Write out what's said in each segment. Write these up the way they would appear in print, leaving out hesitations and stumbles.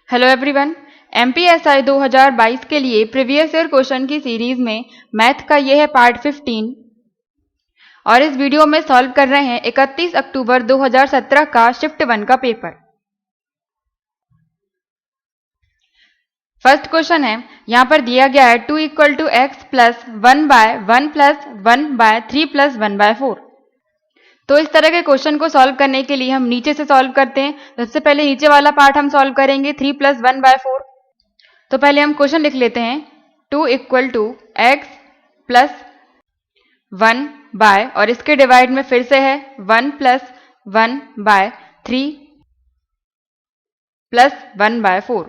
Hello everyone, MPSI 2022 के लिए previous year question की सीरीज में मैथ का यह है पार्ट 15 और इस वीडियो में सॉल्व कर रहे हैं 31 अक्टूबर 2017 का शिफ्ट 1 का पेपर। फर्स्ट क्वेश्चन है, यहां पर दिया गया है 2 = x प्लस 1/1 प्लस 1/3 प्लस 1/4। तो इस तरह के क्वेश्चन को सॉल्व करने के लिए हम नीचे से सॉल्व करते हैं। सबसे पहले नीचे वाला पार्ट हम सॉल्व करेंगे 3 + 1/4। तो पहले हम क्वेश्चन लिख लेते हैं 2 = x प्लस 1 और इसके डिवाइड में फिर से है 1 + 1/3 प्लस 1/4।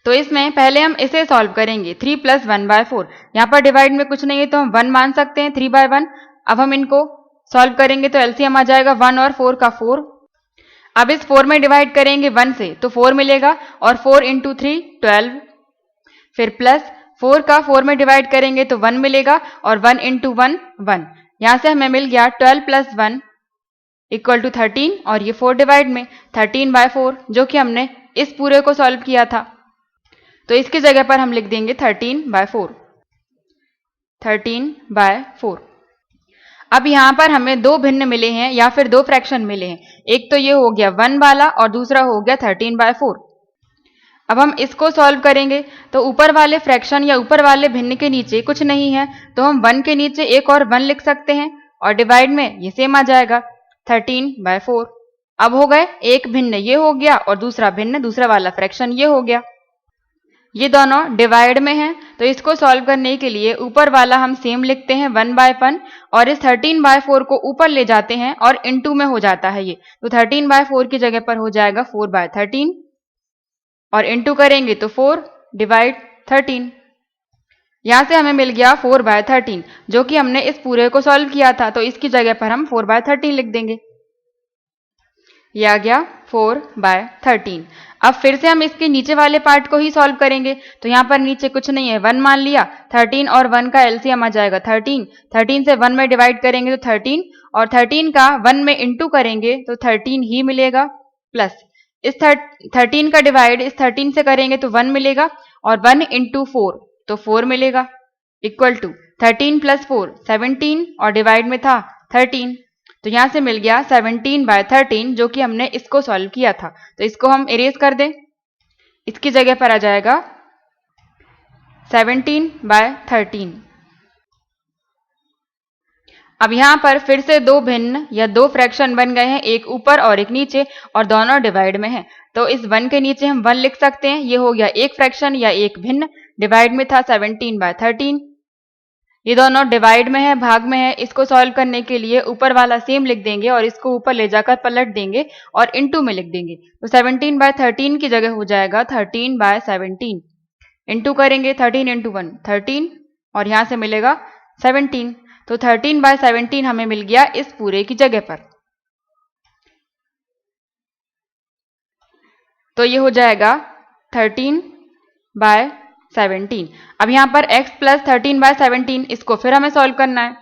तो इसमें पहले हम इसे सॉल्व करेंगे 3 + 1/4। यहाँ पर डिवाइड में कुछ नहीं है तो हम 1 मान सकते हैं 3/1। अब हम इनको सॉल्व करेंगे तो एलसीएम आ जाएगा 1 और 4 का 4। अब इस 4 में डिवाइड करेंगे 1 से तो 4 मिलेगा और 4 × 3 12। फिर प्लस 4 का 4 में डिवाइड करेंगे तो 1 मिलेगा और 1 × 1 1। यहां से हमें मिल गया 12 + 1 = 13 और ये 4 डिवाइड में 13/4 जो कि हमने इस पूरे को सॉल्व किया था। तो इसकी जगह पर हम लिख देंगे 13/4। 13/4। अब यहाँ पर हमें दो भिन्न मिले हैं या फिर दो फ्रैक्शन मिले हैं। एक तो ये हो गया 1 वाला और दूसरा हो गया 13/4। अब हम इसको सॉल्व करेंगे तो ऊपर वाले फ्रैक्शन या ऊपर वाले भिन्न के नीचे कुछ नहीं है तो हम 1 के नीचे एक और 1 लिख सकते हैं और डिवाइड में ये सेम आ जाएगा 13/4। अब हो गए एक भिन्न ये हो गया और दूसरा भिन्न दूसरा वाला फ्रैक्शन ये हो गया। ये दोनों डिवाइड में हैं तो इसको सॉल्व करने के लिए ऊपर वाला हम सेम लिखते हैं 1/1 और इस 13/4 को ऊपर ले जाते हैं और इनटू में हो जाता है ये। तो 13/4 की जगह पर हो जाएगा 4/13 और इनटू करेंगे तो 4 / 13। यहां से हमें मिल गया 4/13 जो कि हमने इस पूरे को सॉल्व किया था तो इसकी जगह पर हम 4/13 लिख देंगे। ये आ गया 4/13। अब फिर से हम इसके नीचे वाले पार्ट को ही सॉल्व करेंगे तो यहाँ पर नीचे कुछ नहीं है 1 मान लिया। 13 और 1 का एलसीएम आ जाएगा 13। 13 से 1 में डिवाइड करेंगे तो 13 और 13 का 1 में इंटू करेंगे तो 13 ही मिलेगा। प्लस इस 13 का डिवाइड इस 13 से करेंगे तो 1 मिलेगा और 1 × 4 तो 4 मिलेगा इक्वल टू 13 + 4 17 और डिवाइड में था 13। तो यहां से मिल गया 17/13 जो कि हमने इसको सॉल्व किया था। तो इसको हम इरेज कर दें, इसकी जगह पर आ जाएगा 17/13। अब यहां पर फिर से दो भिन्न या दो फ्रैक्शन बन गए हैं, एक ऊपर और एक नीचे और दोनों डिवाइड में हैं। तो इस 1 के नीचे हम 1 लिख सकते हैं। ये हो गया एक फ्रैक्शन या एक भिन्न, डिवाइड में था 17/13। ये दोनों डिवाइड में है भाग में है। इसको सॉल्व करने के लिए ऊपर वाला सेम लिख देंगे और इसको ऊपर ले जाकर पलट देंगे और इनटू में लिख देंगे। तो 17/13 की जगह हो जाएगा 13/17। इनटू करेंगे 13 × 1 13 और यहां से मिलेगा 17। तो 13/17 हमें मिल गया इस पूरे की जगह पर। तो ये हो जाएगा 13/17। अब यहां पर x + 13/17 इसको फिर हमें सॉल्व करना है।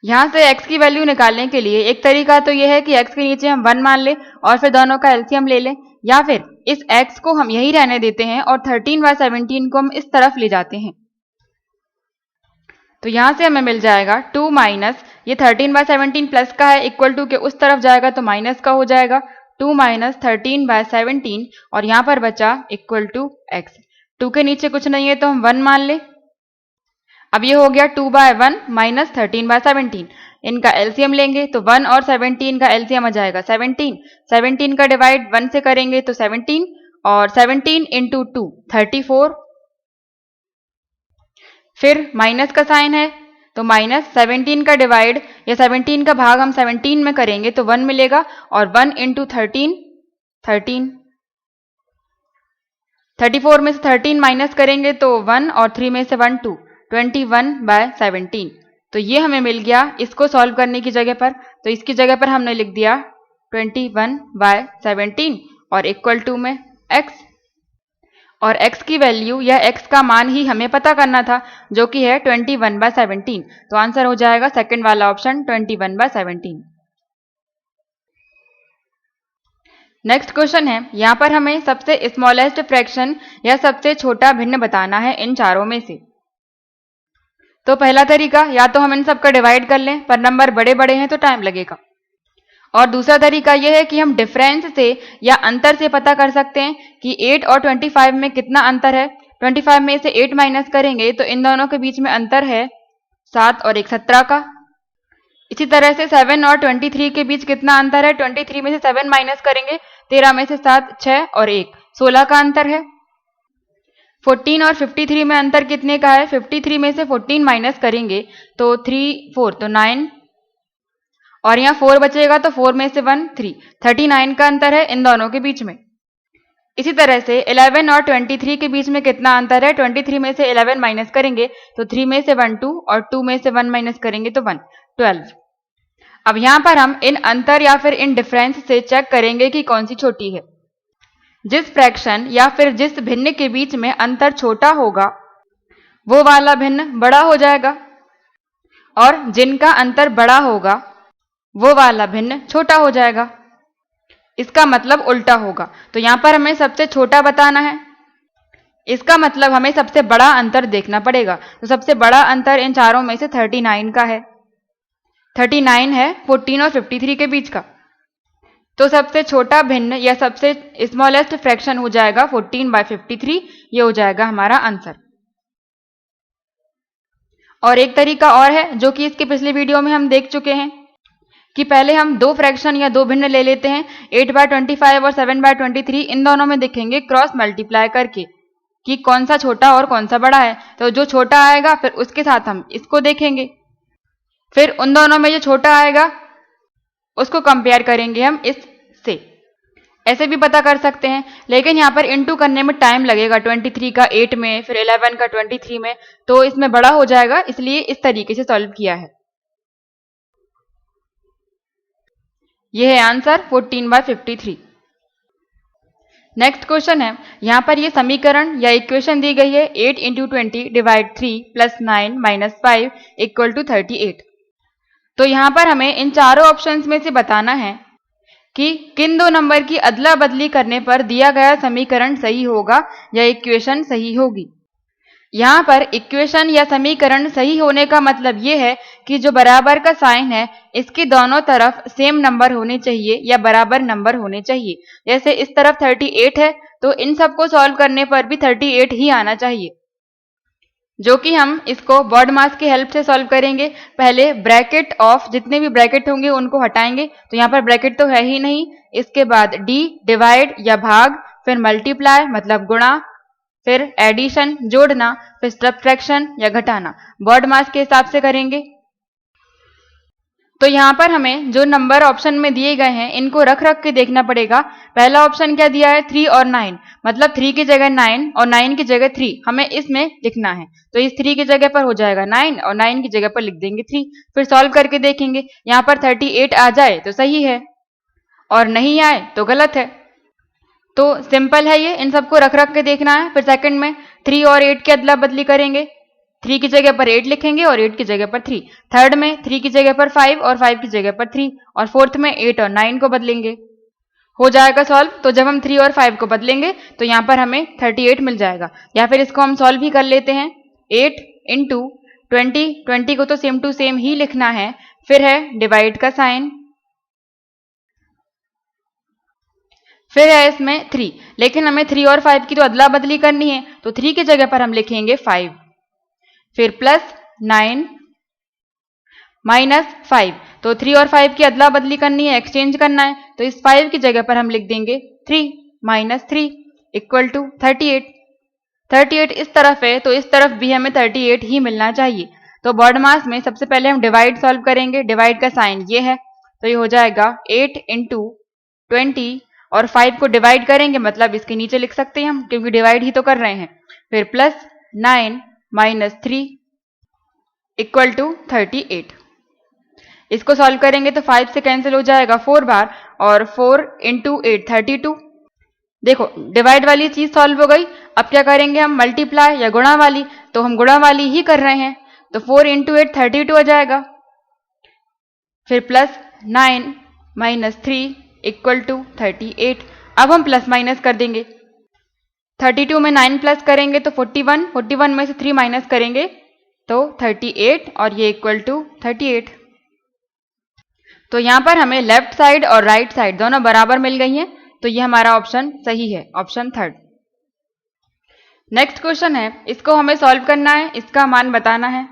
यहां से x की वैल्यू निकालने के लिए एक तरीका तो यह है कि x के नीचे हम 1 मान लें और फिर दोनों का एलसीएम ले लें, या फिर इस x को हम यही रहने देते हैं और 13/17 को हम इस तरफ ले जाते हैं। तो यहां से हमें मिल जाएगा 2 - ये 13/17 प्लस का है इक्वल टू के उस तरफ जाएगा तो माइनस का हो जाएगा 2 - 13/17 और यहां पर बचा इक्वल टू x। 2 के नीचे कुछ नहीं है तो हम 1 मान लें। अब ये हो गया 2/1 - 13/17। इनका एलसीएम लेंगे तो 1 और 17 का एलसीएम आ जाएगा 17। 17 का डिवाइड 1 से करेंगे तो 17 और 17 × 2 34। फिर माइनस का साइन है तो -17 का डिवाइड या 17 का भाग हम 17 में करेंगे तो 1 मिलेगा और 1 × 13 13। 34 में से 13 माइनस करेंगे तो 1 और 3 में से 1 2 21/17। तो ये हमें मिल गया इसको सॉल्व करने की जगह पर। तो इसकी जगह पर हमने लिख दिया 21/17 और इक्वल टू में x, और x की वैल्यू या x का मान ही हमें पता करना था जो कि है 21/17। तो आंसर हो जाएगा सेकंड वाला ऑप्शन 21/17। नेक्स्ट क्वेश्चन है, यहाँ पर हमें सबसे स्मॉलेस्ट फ्रैक्शन या सबसे छोटा भिन्न बताना है इन चारों में से। तो पहला तरीका, या तो हम इन सबका डिवाइड कर लें, पर नंबर बड़े बड़े हैं तो टाइम लगेगा। और दूसरा तरीका यह है कि हम डिफरेंस से या अंतर से पता कर सकते हैं कि 8 और 25 में कितना अंतर है। 25 में से 8 माइनस करेंगे तो इन दोनों के बीच में अंतर है 7 और 1 17 का। इसी तरह से 7 और 23 के बीच कितना अंतर है, 23 में से 7 माइनस करेंगे, 13 में से 7 6 और 1 16 का अंतर है। 14 और 53 में अंतर कितने का है, 53 में से 14 माइनस करेंगे तो 3 4 तो 9, और यहाँ 4 बचेगा तो 4 में से 1 3, 39 का अंतर है इन दोनों के बीच में। इसी तरह से 11 और 23 के बीच में कितना अंतर है, 23 में से 11 माइनस करेंगे तो 3 में से 1 2 और 2 में से 1 माइनस करेंगे तो 1 12। अब यहाँ पर हम इन अंतर या फिर इन डिफरेंस से चेक करेंगे कि कौन सी छोटी है। जिस फ्रैक्शन या फिर जिस भिन्न के बीच में अंतर छोटा होगा वो वाला भिन्न बड़ा हो जाएगा, और जिनका अंतर बड़ा होगा वो वाला भिन्न छोटा हो जाएगा। इसका मतलब उल्टा होगा। तो यहां पर हमें सबसे छोटा बताना है, इसका मतलब हमें सबसे बड़ा अंतर देखना पड़ेगा। तो सबसे बड़ा अंतर इन चारों में से 39 का है। 39 है 14 और 53 के बीच का। तो सबसे छोटा भिन्न या सबसे स्मॉलेस्ट फ्रैक्शन हो जाएगा 14/53। ये हो जाएगा हमारा आंसर। और एक तरीका और है जो कि इसके पिछले वीडियो में हम देख चुके हैं कि पहले हम दो फ्रैक्शन या दो भिन्न ले लेते हैं, 8/25 और 7/23। इन दोनों में देखेंगे क्रॉस मल्टीप्लाई करके कि कौन सा छोटा और कौन सा बड़ा है। तो जो छोटा आएगा फिर उसके साथ हम इसको देखेंगे, फिर उन दोनों में जो छोटा आएगा उसको कंपेयर करेंगे हम इससे। ऐसे भी पता कर सकते हैं, लेकिन यहाँ पर इनटू करने में टाइम लगेगा। 23 का 8 में, फिर 11 का 23 में, तो इसमें बड़ा हो जाएगा, इसलिए इस तरीके से सॉल्व किया है। यह है आंसर 14/53। नेक्स्ट क्वेश्चन है, यहां पर ये समीकरण या इक्वेशन दी गई है 8 × 20 डिवाइड 3 + 9 - 5 = 38। तो यहां पर हमें इन चारों ऑप्शंस में से बताना है कि किन दो नंबर की अदला बदली करने पर दिया गया समीकरण सही होगा या इक्वेशन सही होगी। यहाँ पर इक्वेशन या समीकरण सही होने का मतलब ये है कि जो बराबर का साइन है इसकी दोनों तरफ सेम नंबर होने चाहिए या बराबर नंबर होने चाहिए। जैसे इस तरफ 38 है तो इन सबको सॉल्व करने पर भी 38 ही आना चाहिए, जो कि हम इसको बॉड मास की हेल्प से सॉल्व करेंगे। पहले ब्रैकेट ऑफ जितने भी ब्रैकेट होंगे उनको हटाएंगे, तो यहाँ पर ब्रैकेट तो है ही नहीं। इसके बाद डी डिवाइड या भाग, फिर मल्टीप्लाई मतलब गुणा, फिर एडिशन जोड़ना, फिर सब्ट्रैक्शन या घटाना बॉड मास के हिसाब से करेंगे। तो यहाँ पर हमें जो नंबर ऑप्शन में दिए गए हैं इनको रख रख के देखना पड़ेगा। पहला ऑप्शन क्या दिया है, 3 और 9, मतलब 3 की जगह 9 और 9 की जगह 3 हमें इसमें लिखना है। तो इस 3 की जगह पर हो जाएगा 9 और 9 की जगह पर लिख देंगे 3। फिर सॉल्व करके देखेंगे, यहाँ पर 38 आ जाए तो सही है और नहीं आए तो गलत है। तो सिंपल है ये, इन सबको रख रख के देखना है। फिर सेकंड में 3 और 8 की अदला बदली करेंगे, 3 की जगह पर 8 लिखेंगे और 8 की जगह पर 3। थर्ड में 3 की जगह पर 5 और 5 की जगह पर 3, और फोर्थ में 8 और 9 को बदलेंगे, हो जाएगा सॉल्व। तो जब हम 3 और 5 को बदलेंगे तो यहाँ पर हमें 38 मिल जाएगा। या फिर इसको हम सॉल्व भी कर लेते हैं, 8 × 20, 20 को तो सेम टू सेम ही लिखना है। फिर है डिवाइड का साइन, फिर है इसमें 3, लेकिन हमें 3 और 5 की तो अदला बदली करनी है, तो 3 की जगह पर हम लिखेंगे 5, फिर प्लस 9 माइनस 5। तो 3 और 5 की अदला बदली करनी है, एक्सचेंज करना है, तो इस 5 की जगह पर हम लिख देंगे 3 माइनस 3 इक्वल टू 38। 38 इस तरफ है तो इस तरफ भी हमें 38 ही मिलना चाहिए। तो बॉड मास में सबसे पहले हम डिवाइड सॉल्व करेंगे, डिवाइड का साइन ये है, तो ये हो जाएगा 8 × 20 और 5 को डिवाइड करेंगे, मतलब इसके नीचे लिख सकते हैं हम क्योंकि डिवाइड ही तो कर रहे हैं। फिर प्लस 9 माइनस 3 इक्वल टू 38। इसको सॉल्व करेंगे तो 5 से कैंसिल हो जाएगा 4 बार, और 4 × 8 32। देखो डिवाइड वाली चीज सॉल्व हो गई। अब क्या करेंगे हम, मल्टीप्लाई या गुणा वाली, तो हम गुणा वाली ही कर रहे हैं, तो 4 × 8 32 आ जाएगा। फिर प्लस 9 माइनस 3 इक्वल टू 38, अब हम प्लस माइनस कर देंगे। 32 में 9 प्लस करेंगे तो 41, 41 में से 3 माइनस करेंगे तो 38 और ये इक्वल टू 38। तो यहाँ पर हमें लेफ्ट साइड और राइट साइड दोनों बराबर मिल गई हैं, तो ये हमारा ऑप्शन सही है, ऑप्शन थर्ड। नेक्स्ट क्वेश्चन है, इसको हमें सॉल्व करना है, इसका मान बताना है।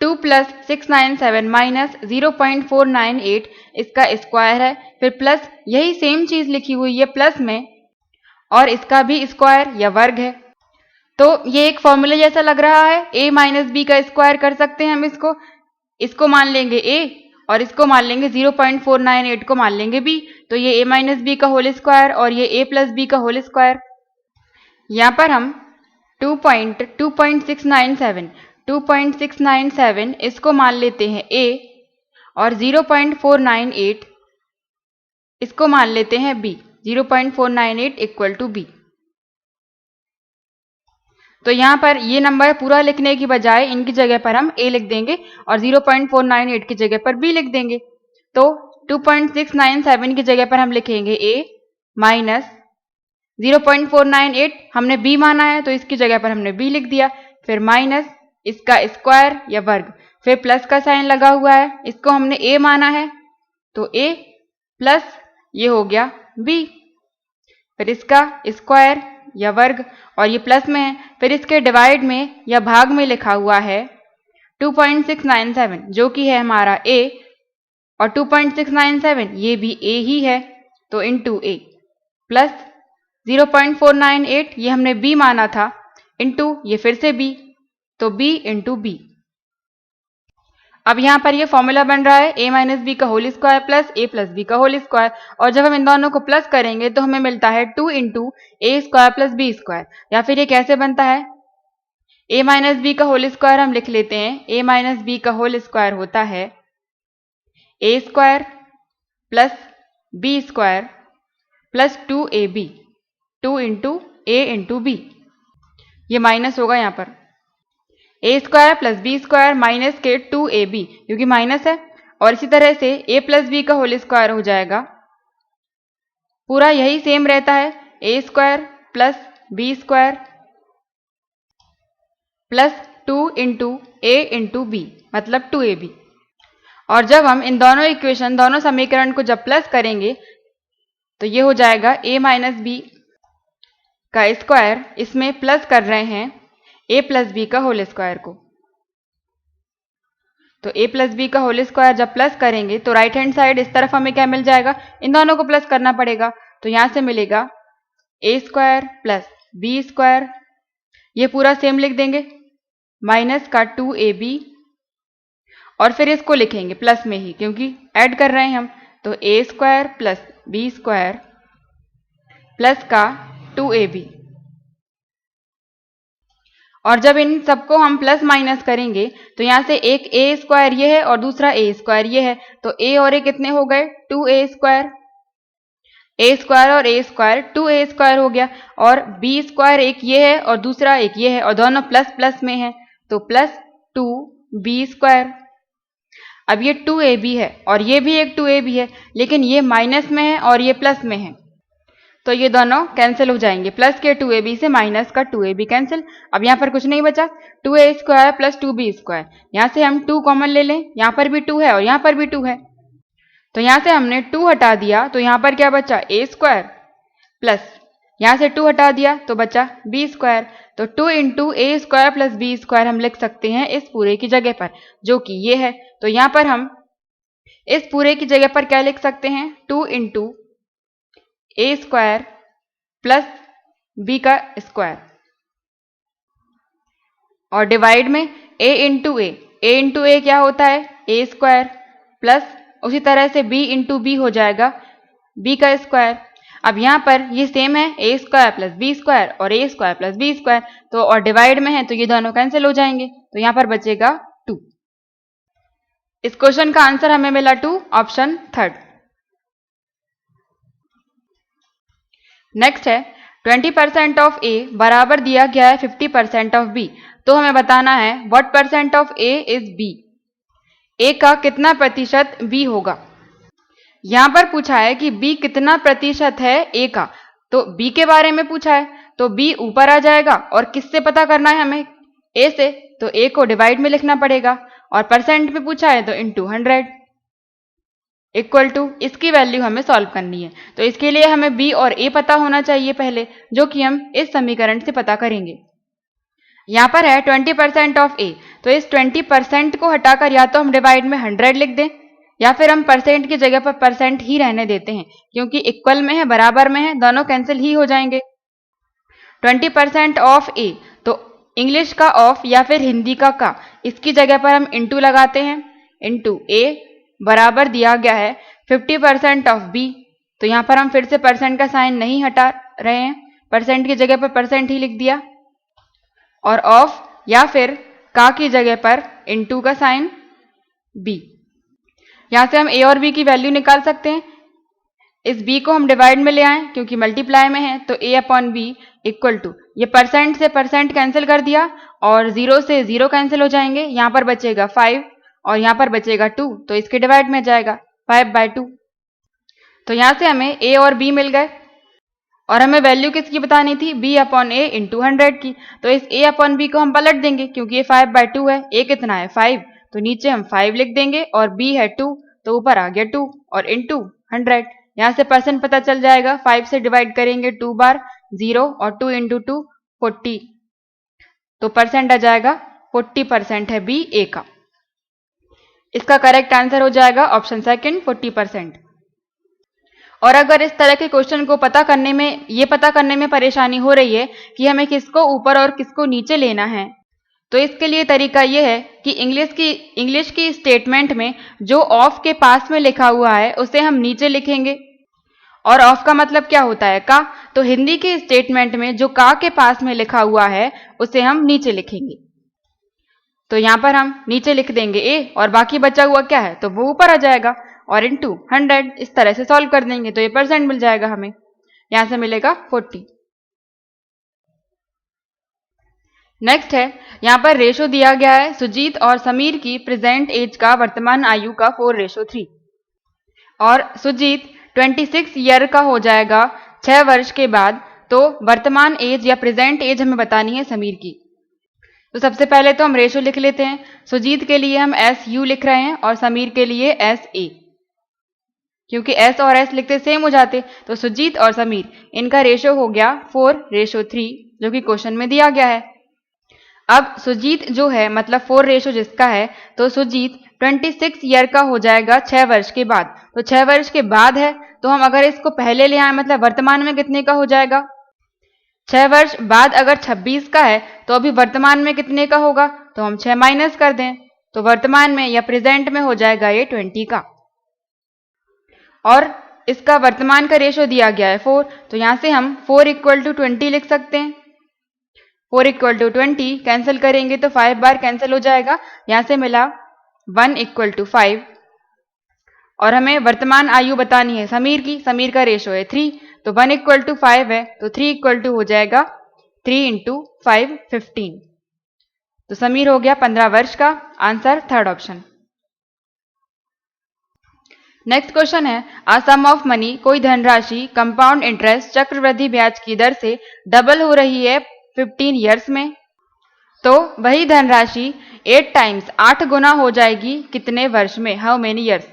2 प्लस 697 माइनस 0.498 इसका स्क्वायर है, फिर प्लस यही सेम चीज लिखी हुई है प्लस में और इसका भी स्क्वायर या वर्ग है। तो ये एक फॉर्मूला जैसा लग रहा है, a माइनस बी का स्क्वायर कर सकते हैं हम इसको मान लेंगे a और इसको मान लेंगे 0.498 को मान लेंगे b, तो ये a माइनस बी का होल स्क्वायर और ये a प्लस बी का होल स्क्वायर। यहाँ पर हम 2.697 इसको मान लेते हैं a और 0.498 इसको मान लेते हैं b, 0.498 इक्वल टू b। तो यहाँ पर ये नंबर पूरा लिखने की बजाय इनकी जगह पर हम a लिख देंगे और 0.498 की जगह पर b लिख देंगे। तो 2.697 की जगह पर हम लिखेंगे a माइनस 0.498 हमने b माना है तो इसकी जगह पर हमने b लिख दिया, फिर माइनस इसका स्क्वायर या वर्ग, फिर प्लस का साइन लगा हुआ है, इसको हमने a माना है तो a प्लस ये हो गया b, फिर इसका स्क्वायर या वर्ग और ये प्लस में है, फिर इसके डिवाइड में या भाग में लिखा हुआ है 2.697 जो कि है हमारा a और 2.697 ये भी a ही है तो इंटू a प्लस 0.498 ये हमने b माना था इंटू ये फिर से b तो b इंटू b। अब यहाँ पर ये फॉर्मूला बन रहा है a माइनस बी का whole square plus a plus b का होल स्क्वायर, और जब हम इन दोनों को प्लस करेंगे तो हमें मिलता है 2 into a square plus b square. या फिर ये कैसे बनता है, a माइनस बी का होल स्क्वायर हम लिख लेते हैं, a माइनस बी का होल स्क्वायर होता है a square plus b square plus 2ab, 2 into a into b, ये माइनस होगा यहाँ पर a square plus b square minus के 2ab क्योंकि माइनस है, और इसी तरह से a प्लस बी का होल स्क्वायर हो जाएगा, पूरा यही सेम रहता है, a square plus b square plus 2 into a into b मतलब 2ab। और जब हम इन दोनों इक्वेशन दोनों समीकरण को जब प्लस करेंगे तो ये हो जाएगा a माइनस बी का स्क्वायर, इसमें प्लस कर रहे हैं a प्लस बी का होल स्क्वायर को, तो a प्लस बी का होल स्क्वायर जब प्लस करेंगे तो राइट हैंड साइड इस तरफ हमें क्या मिल जाएगा, इन दोनों को प्लस करना पड़ेगा, तो यहां से मिलेगा a square plus b square, ये पूरा सेम लिख देंगे माइनस का 2ab और फिर इसको लिखेंगे प्लस में ही क्योंकि ऐड कर रहे हैं हम, तो a square plus b square plus का 2ab। और जब इन सबको हम प्लस माइनस करेंगे तो यहाँ से एक a स्क्वायर ये है और दूसरा a स्क्वायर ये है, तो a और a कितने हो गए 2a स्क्वायर, a स्क्वायर और a स्क्वायर 2a स्क्वायर हो गया, और b स्क्वायर एक ये है और दूसरा एक ये है और दोनों प्लस प्लस में है तो प्लस 2b स्क्वायर। अब ये 2ab है और ये भी एक 2ab है, लेकिन ये माइनस में है और ये प्लस में है तो ये दोनों कैंसिल हो जाएंगे, प्लस के 2ab से माइनस का 2ab कैंसिल। अब यहाँ पर कुछ नहीं बचा, 2a square plus 2b square, यहाँ से हम 2 कॉमन ले लें, यहाँ पर भी 2 है और यहाँ पर भी 2 है, तो यहाँ से हमने 2 हटा दिया तो यहाँ पर क्या बचा a स्क्वायर प्लस यहाँ से 2 हटा दिया तो बचा b स्क्वायर, तो 2 into a square plus b square हम लिख सकते हैं इस पूरे की जगह पर जो कि ये है, तो यहाँ पर हम इस पूरे की जगह पर क्या लिख सकते हैं 2 into a square plus b का स्क्वायर और डिवाइड में a इंटू a क्या होता है a स्क्वायर प्लस उसी तरह से b इंटू बी हो जाएगा b का स्क्वायर। अब यहाँ पर ये सेम है a square plus b square और a square plus b square, तो और डिवाइड में है तो ये दोनों कैंसिल हो जाएंगे, तो यहाँ पर बचेगा 2। इस क्वेश्चन का आंसर हमें मिला 2, ऑप्शन थर्ड। नेक्स्ट है 20% ऑफ a बराबर दिया गया है 50% ऑफ b, तो हमें बताना है what percent of a is b, a का कितना प्रतिशत b होगा। यहां पर पूछा है कि b कितना प्रतिशत है a का, तो b के बारे में पूछा है तो b ऊपर आ जाएगा और किससे पता करना है हमें, a से, तो a को डिवाइड में लिखना पड़ेगा और परसेंट में पूछा है तो इंटू 100 इक्वल टू इसकी वैल्यू हमें सॉल्व करनी है। तो इसके लिए हमें b और a पता होना चाहिए पहले, जो कि हम इस समीकरण से पता करेंगे। यहां पर है 20% ऑफ a, तो इस 20% को हटाकर या तो हम डिवाइड में 100 लिख दें या फिर हम परसेंट की जगह पर परसेंट ही रहने देते हैं, क्योंकि इक्वल में है, बराबर में है, दोनों कैंसिल ही हो जाएंगे। 20% ऑफ a, तो इंग्लिश का ऑफ या फिर हिंदी का, इसकी जगह पर हम इंटू लगाते हैं, इंटू a बराबर दिया गया है 50% ऑफ b, तो यहां पर हम फिर से परसेंट का साइन नहीं हटा रहे हैं, परसेंट की जगह पर परसेंट ही लिख दिया, और ऑफ या फिर का की जगह पर इंटू का साइन b। यहां से हम a और b की वैल्यू निकाल सकते हैं। इस b को हम डिवाइड में ले आए क्योंकि मल्टीप्लाई में है, तो a upon b equal to, ये परसेंट से परसेंट कैंसिल कर दिया और 0 से 0 कैंसिल हो जाएंगे, यहां पर बचेगा 5 और यहां पर बचेगा 2, तो इसके डिवाइड में जाएगा 5/2। तो यहां से हमें a और b मिल गए और हमें वैल्यू किसकी बतानी थी, b अपॉन a इंटू 100 की। तो इस a अपॉन b को हम पलट देंगे क्योंकि ये 5/2 है, a कितना है 5, तो नीचे हम 5 लिख देंगे और b है 2, तो ऊपर आ गया 2 और इंटू 100। यहां से परसेंट पता चल जाएगा, 5 से डिवाइड करेंगे 2 बार 0 और 2 इंटू 2 40, तो परसेंट आ जाएगा 40% है b a का। इसका करेक्ट आंसर हो जाएगा ऑप्शन सेकंड 40%। और अगर इस तरह के क्वेश्चन को पता करने में परेशानी हो रही है कि हमें किसको ऊपर और किसको नीचे लेना है, तो इसके लिए तरीका यह है कि इंग्लिश की स्टेटमेंट में जो ऑफ के पास में लिखा हुआ है उसे हम नीचे लिखेंगे, और ऑफ का मतलब क्या होता है, का, तो हिंदी की स्टेटमेंट में जो का के पास में लिखा हुआ है उसे हम नीचे लिखेंगे। तो यहां पर हम नीचे लिख देंगे a और बाकी बचा हुआ क्या है, तो वो ऊपर आ जाएगा और इंटू 100, इस तरह से सॉल्व कर देंगे तो ये परसेंट मिल जाएगा हमें, यहां से मिलेगा 40। नेक्स्ट है, यहां पर रेशो दिया गया है सुजीत और समीर की प्रेजेंट एज का वर्तमान आयु का 4:3 और सुजीत 26 ईयर का हो जाएगा 6 वर्ष के बाद, तो वर्तमान एज या प्रेजेंट एज हमें बतानी है समीर की। तो सबसे पहले तो हम रेशो लिख लेते हैं, सुजीत के लिए हम SU लिख रहे हैं और समीर के लिए SA, क्योंकि S और S लिखते सेम हो जाते, तो सुजीत और समीर इनका रेशो हो गया 4:3 जो कि क्वेश्चन में दिया गया है। अब सुजीत जो है मतलब 4 रेशो जिसका है, तो सुजीत 26 ईयर का हो जाएगा 6 वर्ष के बाद, तो 6 वर्ष के बाद है, तो हम अगर इसको पहले ले आए मतलब वर्तमान में कितने का हो जाएगा, 6 वर्ष बाद अगर 26 का है तो अभी वर्तमान में कितने का होगा, तो हम 6 माइनस कर दें, तो वर्तमान में या प्रेजेंट में हो जाएगा ये 20 का, और इसका वर्तमान का रेशो दिया गया है 4, तो यहां से हम 4 = 20 लिख सकते हैं। 4 = 20 कैंसिल करेंगे तो 5 बार कैंसिल हो जाएगा, यहां से मिला 1 = 5, और हमें वर्तमान आयु बतानी है समीर की, समीर का रेशो है 3, तो 1 = 5 है, तो 3 = हो जाएगा 3 × 5 15, तो समीर हो गया 15 वर्ष का, answer third option. Next question है, अ सम ऑफ मनी, कोई धनराशि कंपाउंड इंटरेस्ट चक्रवृद्धि ब्याज की दर से डबल हो रही है 15 ईयर्स में, तो वही धनराशि 8 टाइम्स 8 गुना हो जाएगी कितने वर्ष में, हाउ मेनी ईयर्स।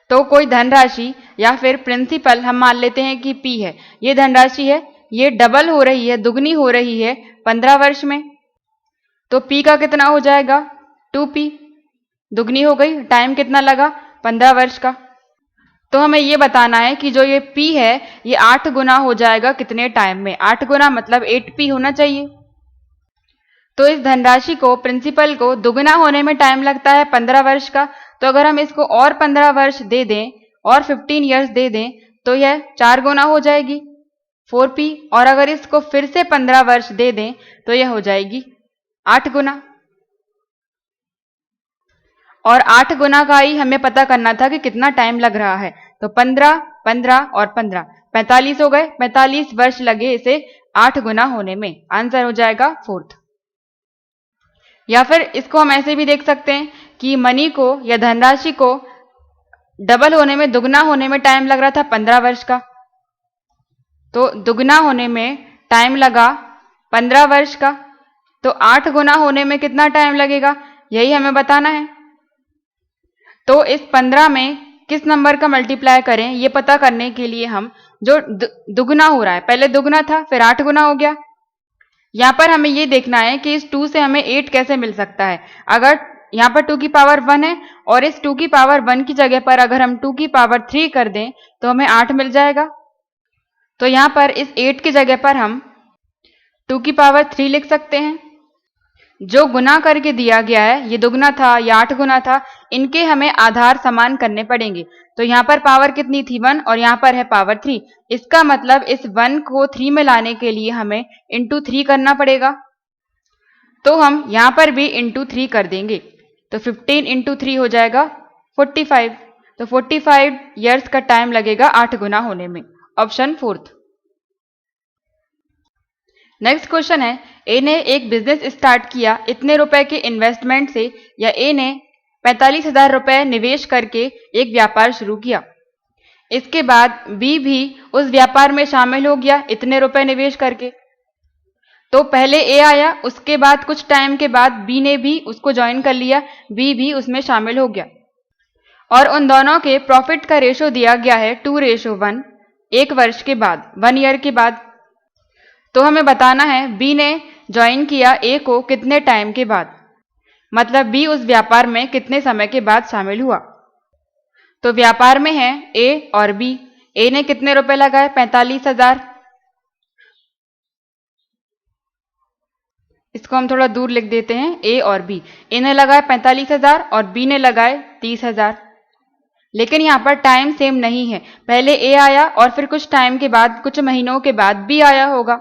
तो कोई धनराशि या फिर प्रिंसिपल हम मान लेते हैं कि P है, ये धनराशि है, ये डबल हो रही है, दुगनी हो रही है 15 वर्ष में, तो P का कितना हो जाएगा 2P, दुगनी हो गई, टाइम कितना लगा 15 वर्ष का। तो हमें ये बताना है कि जो ये P है ये 8 गुना हो जाएगा कितने टाइम में, 8 गुना मतलब 8P होना चाहिए। तो इस धनराशि को, प्रिंसिपल को दुगना होने में टाइम लगता है 15 वर्ष का, तो अगर हम इसको और 15 वर्ष दे दें और 15 ईयर्स दे दें तो यह 4 गुना हो जाएगी 4P, और अगर इसको फिर से 15 वर्ष दे दें तो यह हो जाएगी 8 गुना, और 8 गुना का ही हमें पता करना था कि कितना टाइम लग रहा है, तो 15, 15 और 15 45 हो गए, 45 वर्ष लगे इसे 8 गुना होने में, आंसर हो जाएगा फोर्थ। या फिर इसको हम ऐसे भी देख सकते हैं कि मनी को या धनराशि को डबल होने में, दुगना होने में टाइम लग रहा था 15 वर्ष का, तो दुगना होने में टाइम लगा 15 वर्ष का, तो 8 गुना होने में कितना टाइम लगेगा, यही हमें बताना है। तो इस 15 में किस नंबर का मल्टीप्लाई करें, ये पता करने के लिए हम जो दुगना हो रहा है, पहले दुगना था फिर 8 गुना हो गया। यहां पर हमें ये देखना है कि इस 2 से हमें 8 कैसे मिल सकता है। अगर यहां पर 2 की पावर 1 है और इस 2 की पावर 1 की जगह पर अगर हम 2 की पावर 3 कर दें तो हमें 8 मिल जाएगा। तो यहां पर इस 8 की जगह पर हम 2 की पावर 3 लिख सकते हैं। जो गुना करके दिया गया है, ये दुगना था या 8 गुना था, इनके हमें आधार समान करने पड़ेंगे। तो यहां पर पावर कितनी थी 1 और यहां पर है पावर 3। इसका मतलब इस 1 को 3 में लाने के लिए हमें इंटू 3 करना पड़ेगा। तो हम यहां पर भी इंटू 3 कर देंगे, तो 15 इंटू 3 हो जाएगा 45। तो 45 ईयर्स का टाइम लगेगा 8 गुना होने में। ऑप्शन 4। नेक्स्ट क्वेश्चन है, ए ने एक बिजनेस स्टार्ट किया इतने रुपए के इन्वेस्टमेंट से, या ए ने 45,000 रुपए निवेश करके एक व्यापार शुरू किया। इसके बाद बी भी उस व्यापार में शामिल हो गया इतने रुपए निवेश करके। तो पहले ए आया, उसके बाद कुछ टाइम के बाद बी ने भी उसको ज्वाइन कर लिया, बी भी उसमें शामिल हो गया और उन दोनों के प्रॉफिट का रेशो दिया गया है 2:1 एक वर्ष के बाद, 1 ईयर के बाद। तो हमें बताना है बी ने ज्वाइन किया ए को कितने टाइम के बाद, मतलब बी उस व्यापार में कितने समय के बाद शामिल हुआ। तो व्यापार में है ए और बी। ए ने कितने रुपए लगाए, 45,000। इसको हम थोड़ा दूर लिख देते हैं, ए और बी। ए ने लगाए 45,000 और बी ने लगाए 30,000। लेकिन यहां पर टाइम सेम नहीं है, पहले ए आया और फिर कुछ टाइम के बाद, कुछ महीनों के बाद बी आया होगा।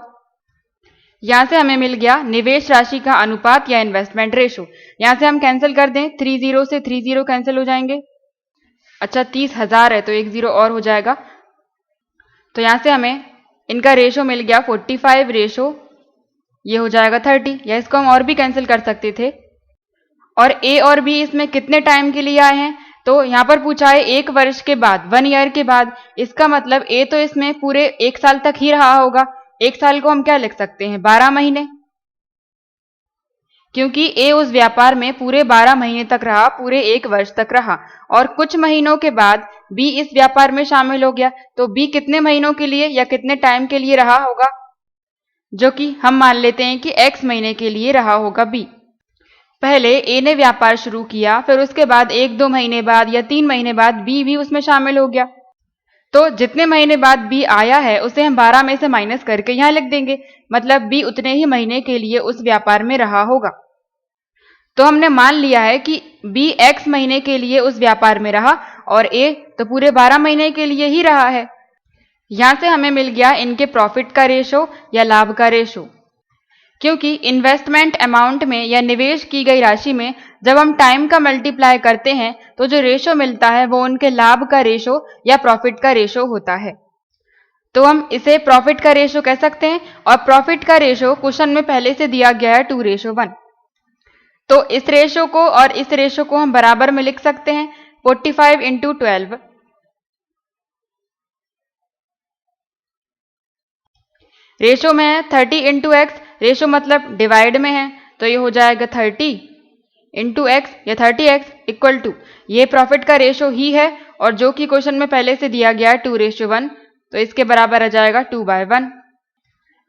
यहां से हमें मिल गया निवेश राशि का अनुपात या इन्वेस्टमेंट रेशो। यहां से हम कैंसिल कर दें, 30 से 30 कैंसिल हो जाएंगे। अच्छा 30,000 है तो एक 0 और हो जाएगा। तो यहां से हमें इनका रेशो मिल गया 45 रेशो, ये हो जाएगा 30, या इसको हम और भी कैंसिल कर सकते थे। और ए और बी इसमें कितने टाइम के लिए आए हैं, तो यहां पर पूछा है 1 वर्ष के बाद, 1 ईयर के बाद। इसका मतलब ए तो इसमें पूरे 1 साल तक ही रहा होगा। 1 साल को हम क्या लिख सकते हैं, 12 महीने, क्योंकि ए उस व्यापार में पूरे 12 महीने तक रहा, पूरे 1 वर्ष तक रहा। और कुछ महीनों के बाद बी इस व्यापार में शामिल हो गया, तो बी कितने महीनों के लिए या कितने टाइम के लिए रहा होगा, जो कि हम मान लेते हैं कि x महीने के लिए रहा होगा बी। पहले ए ने व्यापार शुरू किया, फिर उसके बाद 1-2 महीने बाद या 3 महीने बाद बी भी उसमें शामिल हो गया। तो जितने महीने बाद बी आया है उसे हम 12 में से माइनस करके यहां लिख देंगे, मतलब बी उतने ही महीने के लिए उस व्यापार में रहा होगा। तो हमने मान लिया है कि बी x महीने के लिए उस व्यापार में रहा और ए तो पूरे 12 महीने के लिए ही रहा है। यहां से हमें मिल गया इनके प्रॉफिट का रेशो या लाभ का रेशो, क्योंकि इन्वेस्टमेंट अमाउंट में या निवेश की गई राशि में जब हम टाइम का मल्टीप्लाई करते हैं तो जो रेशो मिलता है वो उनके लाभ का रेशो या प्रॉफिट का रेशो होता है। तो हम इसे प्रॉफिट का रेशो कह सकते हैं, और प्रॉफिट का रेशो क्वेश्चन में पहले से दिया गया है 2:1। तो इस रेशो को और इस रेशो को हम बराबर में लिख सकते हैं, 45 इंटू 12। रेशो में है 30 इंटू एक्स, रेशो मतलब डिवाइड में है, तो ये हो जाएगा 30 इंटू एक्स या 30x इक्वल टू, ये प्रॉफिट का रेशो ही है और जो कि क्वेश्चन में पहले से दिया गया है 2:1, तो इसके बराबर आ जाएगा 2/1।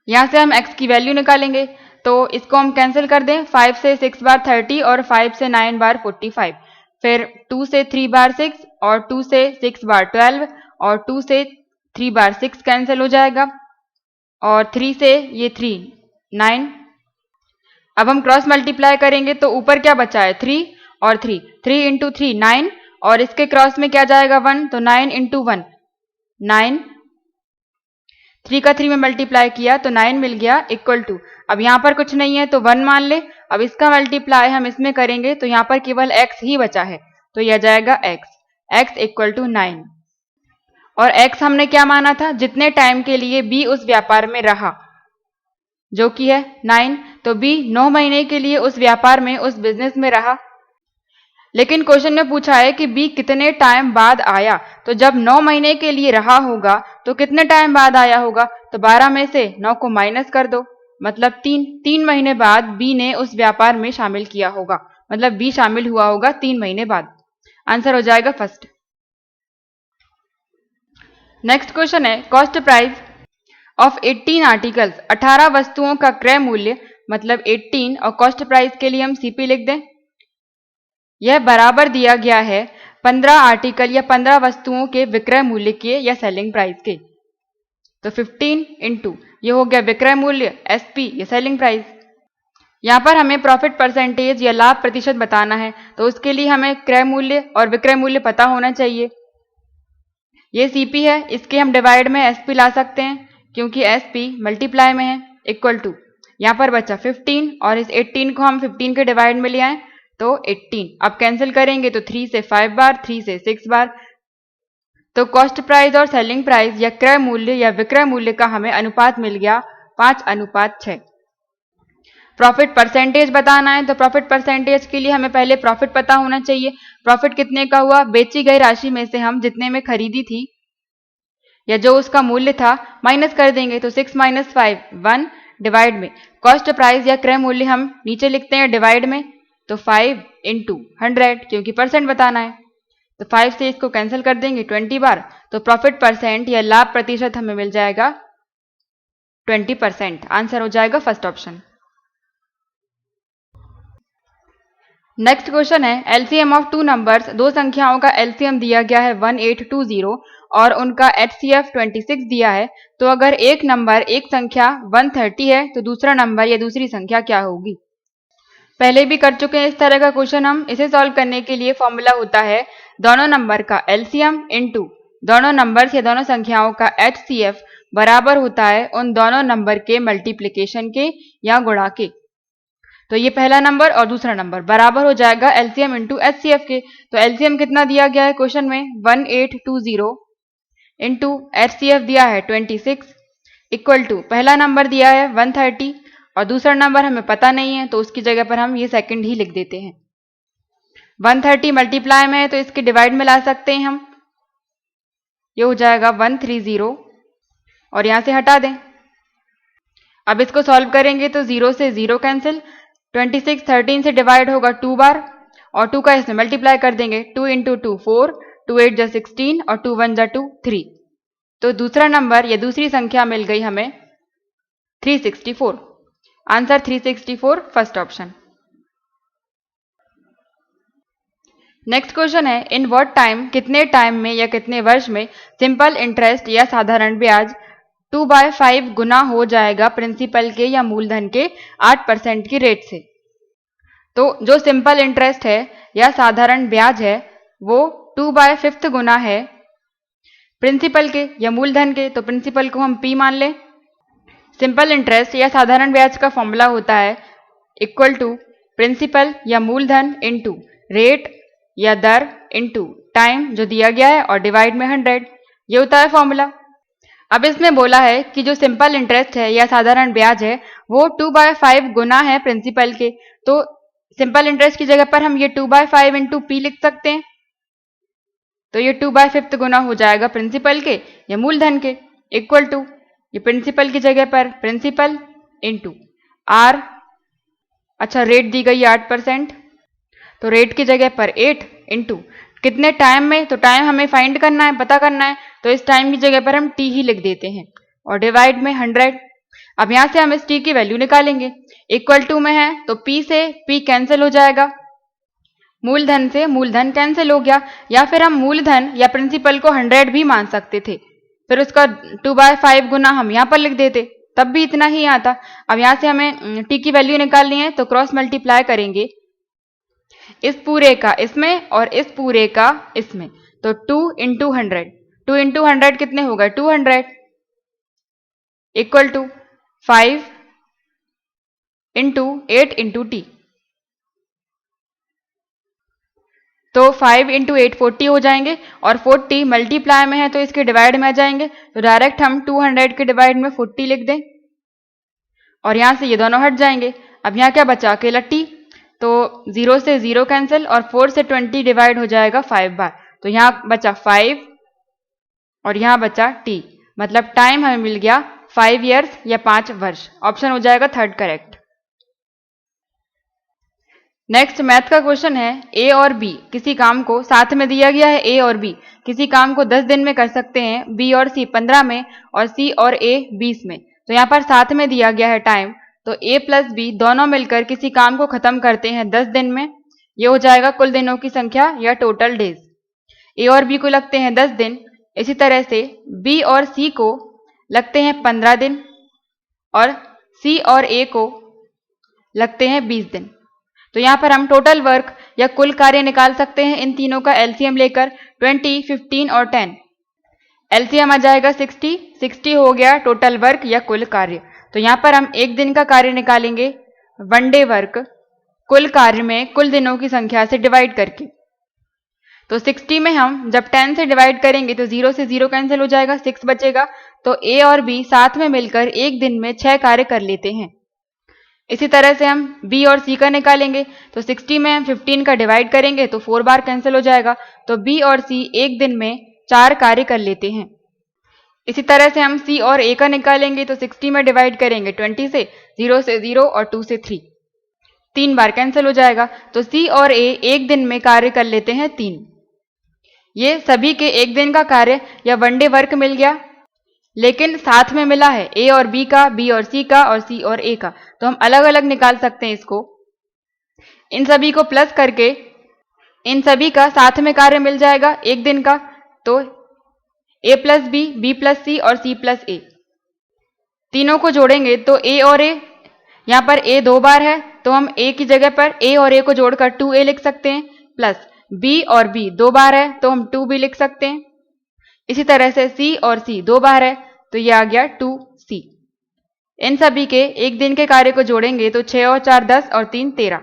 यहां से हम x की वैल्यू निकालेंगे, तो इसको हम कैंसिल कर दें, 5 से 6 बार 30 और 5 से 9 बार 45, फिर 2 से 3 बार 6 और 2 से 6 बार 12 और 2 से 3 बार 6 कैंसिल हो जाएगा और 3 से ये 3 9। अब हम क्रॉस मल्टीप्लाई करेंगे तो ऊपर क्या बचा है 3 और 3, 3 इंटू 3 9 और इसके क्रॉस में क्या जाएगा 1, तो 9 इंटू 1 9, 3 का 3 में मल्टीप्लाई किया तो 9 मिल गया इक्वल टू, अब यहां पर कुछ नहीं है तो 1 मान ले। अब इसका मल्टीप्लाई हम इसमें करेंगे तो यहां पर केवल x ही बचा है, तो यह जाएगा x इक्वल टू 9। और x हमने क्या माना था, जितने टाइम के लिए b उस व्यापार में रहा, जो कि है 9, तो b 9 महीने के लिए उस व्यापार में, उस बिजनेस में रहा। लेकिन क्वेश्चन में पूछा है कि बी कितने टाइम बाद आया, तो जब 9 महीने के लिए रहा होगा तो कितने टाइम बाद आया होगा, तो 12 में से 9 को माइनस कर दो, मतलब 3 महीने बाद बी ने उस व्यापार में शामिल किया होगा, मतलब बी शामिल हुआ होगा 3 महीने बाद। आंसर हो जाएगा फर्स्ट। नेक्स्ट क्वेश्चन है कॉस्ट प्राइस ऑफ 18 आर्टिकल्स, 18 वस्तुओं का क्रय मूल्य, मतलब 18 और कॉस्ट प्राइस के लिए हम सीपी लिख दें। यह बराबर दिया गया है 15 आर्टिकल या 15 वस्तुओं के विक्रय मूल्य के या सेलिंग प्राइस के। तो 15 इंटू ये हो गया विक्रय मूल्य, एसपी या सेलिंग प्राइस। यहां पर हमें प्रॉफिट परसेंटेज या लाभ प्रतिशत बताना है, तो उसके लिए हमें क्रय मूल्य और विक्रय मूल्य पता होना चाहिए। ये सीपी है, इसके हम डिवाइड में एसपी ला सकते हैं क्योंकि एसपी मल्टीप्लाई में है, इक्वल टू यहां पर बचा 15 और इस 18 को हम 15 के डिवाइड में ले आए तो 18। अब कैंसिल करेंगे तो 3 से 5 बार, 3 से 6 बार। तो कॉस्ट प्राइस और सेलिंग प्राइस या क्रय मूल्य या विक्रय मूल्य का हमें अनुपात मिल गया 5:6। प्रॉफिट परसेंटेज बताना है, तो प्रॉफिट परसेंटेज के लिए हमें पहले प्रॉफिट पता होना चाहिए। प्रॉफिट कितने का हुआ, बेची गई राशि में से हम जितने में खरीदी थी या जो उसका मूल्य था माइनस कर देंगे, तो 6 - 5 1 डिवाइड में कॉस्ट प्राइस या क्रय मूल्य हम नीचे लिखते हैं डिवाइड में, तो 5 इंटू 100 क्योंकि परसेंट बताना है, तो 5 से इसको कैंसिल कर देंगे 20 बार, तो प्रॉफिट परसेंट या लाभ प्रतिशत हमें मिल जाएगा 20%। आंसर हो जाएगा फर्स्ट ऑप्शन। नेक्स्ट क्वेश्चन है एलसीएम ऑफ टू नंबर्स, दो संख्याओं का एलसीएम दिया गया है 1820 और उनका एचसीएफ 26 दिया है, तो अगर एक नंबर एक संख्या 130 है तो दूसरा नंबर या दूसरी संख्या क्या होगी। पहले भी कर चुके हैं इस तरह का क्वेश्चन हम। इसे सॉल्व करने के लिए फॉर्मूला होता है दोनों नंबर का एलसीएम इंटू दोनों नंबर्स या दोनों संख्याओं का एचसीएफ बराबर होता है उन दोनों नंबर के मल्टीप्लिकेशन के या गुणा के। तो ये पहला नंबर और दूसरा नंबर बराबर हो जाएगा एलसीएम इंटू एचसीएफ के। तो एलसीएम कितना दिया गया है क्वेश्चन में 1820 इंटू एचसीएफ दिया है 26 इक्वल टू पहला नंबर दिया है 130 और दूसरा नंबर हमें पता नहीं है, तो उसकी जगह पर हम ये सेकंड ही लिख देते हैं। 130 मल्टीप्लाई में है तो इसके डिवाइड में ला सकते हैं हम, ये हो जाएगा 130 और यहां से हटा दें। अब इसको सॉल्व करेंगे तो 0 से 0 कैंसिल, 26 13 से डिवाइड होगा 2 बार और 2 का इसमें मल्टीप्लाई कर देंगे, 2 इंटू 2 4, 2 8 जा 16 और 2 1 जा 2 3। तो दूसरा नंबर या दूसरी संख्या मिल गई हमें 364। Answer 364 first option. Next question है इन व्हाट टाइम, कितने टाइम में या कितने वर्ष में सिंपल इंटरेस्ट या साधारण ब्याज 2/5 गुना हो जाएगा प्रिंसिपल के या मूलधन के 8% की रेट से। तो जो सिंपल इंटरेस्ट है या साधारण ब्याज है वो 2/5 गुना है प्रिंसिपल के या मूलधन के, तो प्रिंसिपल को हम P मान लें। सिंपल इंटरेस्ट या साधारण ब्याज का फॉर्मूला होता है इक्वल टू प्रिंसिपल या मूलधन इंटू रेट या दर इंटू टाइम जो दिया गया है और डिवाइड में 100, ये होता है फॉर्मूला। अब इसमें बोला है कि जो सिंपल इंटरेस्ट है या साधारण ब्याज है वो 2/5 गुना है प्रिंसिपल के, तो सिंपल इंटरेस्ट की जगह पर हम ये 2/5 इंटू P लिख सकते हैं, तो ये 2/5 गुना हो जाएगा प्रिंसिपल के या मूलधन के, इक्वल टू ये प्रिंसिपल की जगह पर प्रिंसिपल इंटू आर, अच्छा रेट दी गई 8%, तो रेट की जगह पर 8 इंटू कितने टाइम में, तो टाइम हमें फाइंड करना है, पता करना है, तो इस टाइम की जगह पर हम t ही लिख देते हैं और डिवाइड में 100। अब यहां से हम इस t की वैल्यू निकालेंगे, इक्वल टू में है तो p से p कैंसिल हो जाएगा, मूलधन से मूलधन कैंसिल हो गया, या फिर हम मूलधन या प्रिंसिपल को 100 भी मान सकते थे, फिर उसका 2/5 गुना हम यहां पर लिख देते, तब भी इतना ही आता। अब यहां से हमें t की वैल्यू निकालनी है, तो क्रॉस मल्टीप्लाई करेंगे इस पूरे का इसमें और इस पूरे का इसमें, तो 2 इंटू 100, 2 इंटू 100 कितने हो गए 200 equal to 5 into 8 into t, तो 5 इंटू 8 40 हो जाएंगे और 40 मल्टीप्लाई में है तो इसके डिवाइड में आ जाएंगे, तो डायरेक्ट हम 200 के डिवाइड में 40 लिख दें और यहां से ये दोनों हट जाएंगे। अब यहां क्या बचा, अकेला टी, तो 0 से 0 कैंसिल और 4 से 20 डिवाइड हो जाएगा 5 बार। तो यहाँ बचा 5 और यहाँ बचा t, मतलब टाइम हमें मिल गया 5 ईयर्स या 5 वर्ष। ऑप्शन हो जाएगा थर्ड करेक्ट। नेक्स्ट मैथ का क्वेश्चन है, ए और बी किसी काम को साथ में दिया गया है। ए और बी किसी काम को 10 दिन में कर सकते हैं, बी और सी 15 में और सी और ए 20 में। तो यहाँ पर साथ में दिया गया है टाइम, तो ए प्लस बी दोनों मिलकर किसी काम को खत्म करते हैं 10 दिन में। ये हो जाएगा कुल दिनों की संख्या या टोटल डेज। ए और बी को लगते हैं 10 दिन, इसी तरह से बी और सी को लगते हैं 15 दिन और सी और ए को लगते हैं 20 दिन। तो यहाँ पर हम टोटल वर्क या कुल कार्य निकाल सकते हैं इन तीनों का एलसीएम लेकर 20, 15 और 10। एलसीएम आ जाएगा 60, 60 हो गया टोटल वर्क या कुल कार्य। तो यहाँ पर हम एक दिन का कार्य निकालेंगे वन डे वर्क कुल कार्य में कुल दिनों की संख्या से डिवाइड करके। तो 60 में हम जब 10 से डिवाइड करेंगे तो 0 से 0 कैंसिल हो जाएगा, 6 बचेगा। तो ए और बी साथ में मिलकर एक दिन में 6 कार्य कर लेते हैं। इसी तरह से हम बी और सी का निकालेंगे, तो 60 में हम 15 का डिवाइड करेंगे तो 4 बार कैंसिल हो जाएगा। तो बी और सी एक दिन में 4 कार्य कर लेते हैं। इसी तरह से हम सी और ए का निकालेंगे, तो 60 में डिवाइड करेंगे 20 से 0 और 2 से 3, 3 बार कैंसिल हो जाएगा। तो सी और ए एक दिन में कार्य कर लेते हैं 3। ये सभी के एक दिन का कार्य या वनडे वर्क मिल गया, लेकिन साथ में मिला है ए और बी का, बी और सी का और सी और ए का। तो हम अलग अलग निकाल सकते हैं इसको। इन सभी को प्लस करके इन सभी का साथ में कार्य मिल जाएगा एक दिन का। तो ए प्लस बी, बी प्लस सी और सी प्लस ए, तीनों को जोड़ेंगे तो ए और ए, यहाँ पर ए 2 बार है तो हम ए की जगह पर ए और ए को जोड़कर 2a लिख सकते हैं, प्लस बी और बी 2 बार है तो हम 2b लिख सकते हैं। इसी तरह से सी और सी 2 बार है तो ये आ गया 2c। इन सभी के एक दिन के कार्य को जोड़ेंगे तो 6 और 4 10 और 3 13,